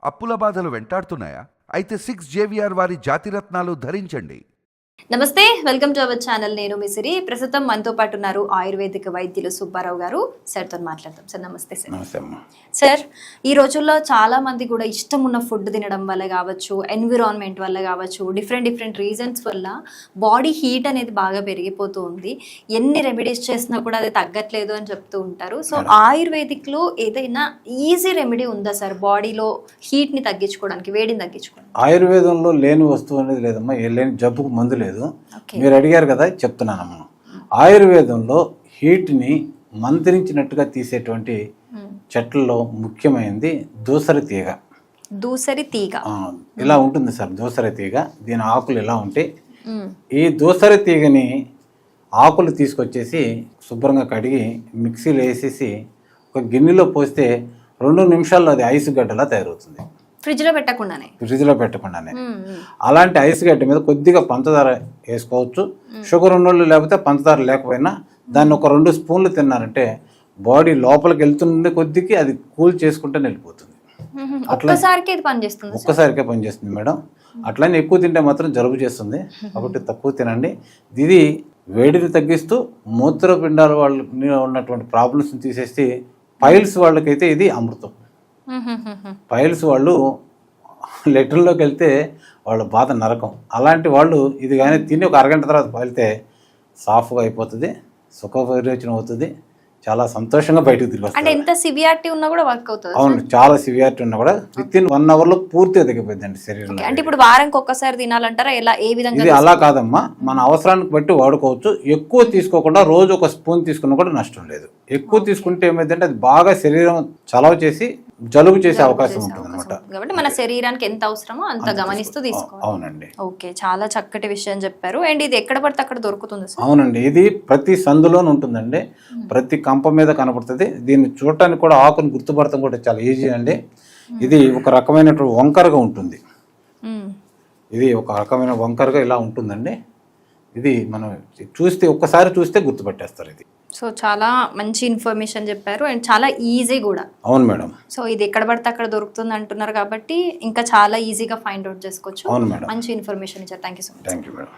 అప్పుల బాధలు వెంటాడుతున్నాయా? అయితే 6 JVR వారి జాతిరత్నాలు ధరించండి. నమస్తే, వెల్కమ్ టు అవర్ ఛానల్. నేను మిసిరి. ప్రస్తుతం మనతో పాటు ఉన్నారు ఆయుర్వేదిక వైద్యులు సుబ్బారావు గారు. సార్తో మాట్లాడతాం. సార్ నమస్తే. సార్ నమస్తే. సార్, ఈ రోజుల్లో చాలా మంది కూడా ఇష్టం ఉన్న ఫుడ్ తినడం వల్ల కావచ్చు, ఎన్విరాన్మెంట్ వల్ల కావచ్చు, డిఫరెంట్ రీజన్స్ వల్ల బాడీ హీట్ అనేది బాగా పెరిగిపోతూ ఉంది. ఎన్ని రెమెడీస్ చేసినా కూడా అది తగ్గట్లేదు అని చెప్తూ ఉంటారు. సో ఆయుర్వేదిక్లో ఏదైనా ఈజీ రెమెడీ ఉందా సార్ బాడీలో హీట్ని తగ్గించుకోవడానికి, వేడిని తగ్గించుకోవడానికి? ఆయుర్వేదంలో లేని వస్తువు అనేది లేదమ్మా, ఏ లేని జబ్బుకు మందు లేదు. మీరు అడిగారు కదా, చెప్తున్నానమ్మా. ఆయుర్వేదంలో హీట్ని మంత్రించినట్టుగా తీసేటువంటి చెట్లలో ముఖ్యమైనది దూసరి తీగ. దూసరి తీగ ఇలా ఉంటుంది సార్. దూసరి తీగ, దీని ఆకులు ఇలా ఉంటాయి. ఈ దూసరి తీగని ఆకులు తీసుకొచ్చేసి శుభ్రంగా కడిగి మిక్సీలో వేసేసి ఒక గిన్నెలో పోస్తే 2 నిమిషాల్లో అది ఐస్ గడ్డలా తయారవుతుంది. ఫ్రిడ్జ్లో పెట్టకుండానే. అలాంటి ఐస్ గడ్డ మీద కొద్దిగా పంచదార వేసుకోవచ్చు. షుగర్ ఉన్నోళ్ళు లేకపోతే పంచదార లేకపోయినా దాన్ని ఒక 2 స్పూన్లు తిన్నారంటే బాడీ లోపలికి వెళ్తుండే కొద్దికి అది కూల్ చేసుకుంటే వెళ్ళిపోతుంది. ఒక్కసారికే పనిచేస్తుంది మేడం. అట్లనే ఎక్కువ తింటే మాత్రం జలుబు చేస్తుంది, కాబట్టి తక్కువ తినండి. ఇది వేడిని తగ్గిస్తూ మూత్రపిండాల వాళ్ళు ఉన్నటువంటి ప్రాబ్లమ్స్ని తీసేసి పైల్స్ వాళ్ళకైతే ఇది అమృతం. పైల్స్ వాళ్ళు లెటర్లోకి వెళ్తే వాళ్ళ బాధ నరకం. అలాంటి వాళ్ళు ఇది కానీ తిని ఒక అరగంట తర్వాత వెళ్తే సాఫ్గా అయిపోతుంది, సుఖ విరోచనం అవుతుంది, చాలా సంతోషంగా బయటకు తిరిగి వస్తుంది. అంటే ఎంత సివియారిటీ ఉన్నా కూడా వర్క్ అవుతుంది? అవును, చాలా సివియారిటీ ఉన్నా కూడా విత్ ఇన్ 1 అవర్లో పూర్తిగా తగ్గిపోయిందండి శరీరంలో. అంటే ఇప్పుడు వారానికి ఒక్కసారి తినాలంటారా? ఏ విధంగా? ఇది అలా కాదమ్మా, మన అవసరానికి బట్టి వాడుకోవచ్చు. ఎక్కువ తీసుకోకుండా రోజు 1 స్పూన్ తీసుకున్నా కూడా నష్టం లేదు. ఎక్కువ తీసుకుంటే ఏమైందంటే అది బాగా శరీరం చలవ చేసి జలుబు చేసే అవకాశం ఉంటుంది అనమాట. కాబట్టి మన శరీరానికి ఎంత అవసరమో అంత గమనిస్తూ తీసుకోవాలి. అవునండి. ఓకే, చాలా చక్కటి విషయం చెప్పారు. అండ్ ఇది ఎక్కడ పడితే అక్కడ దొరుకుతుంది? అవునండి, ఇది ప్రతి సందులోనే ఉంటుందండి, ప్రతి కంప మీద కనపడుతుంది. దీన్ని చూడటానికి కూడా ఆకును గుర్తుపడటం కూడా చాలా ఈజీ అండి. ఇది ఒక రకమైనటువంటి వంకరగా ఉంటుంది. ఇది ఒక రకమైన వంకరగా ఇలా ఉంటుందండి. ఇది మనం ఒక్కసారి చూస్తే గుర్తుపట్టేస్తారు ఇది. సో చాలా మంచి ఇన్ఫర్మేషన్ చెప్పారు అండ్ చాలా ఈజీ కూడా. అవును మేడం. సో ఇది ఎక్కడ పడితే అక్కడ దొరుకుతుంది అంటున్నారు కాబట్టి ఇంకా చాలా ఈజీగా ఫైండ్ అవుట్ చేసుకోవచ్చు. అవును మేడం. మంచి ఇన్ఫర్మేషన్ ఇచ్చారు. Thank you so much. Thank you madam.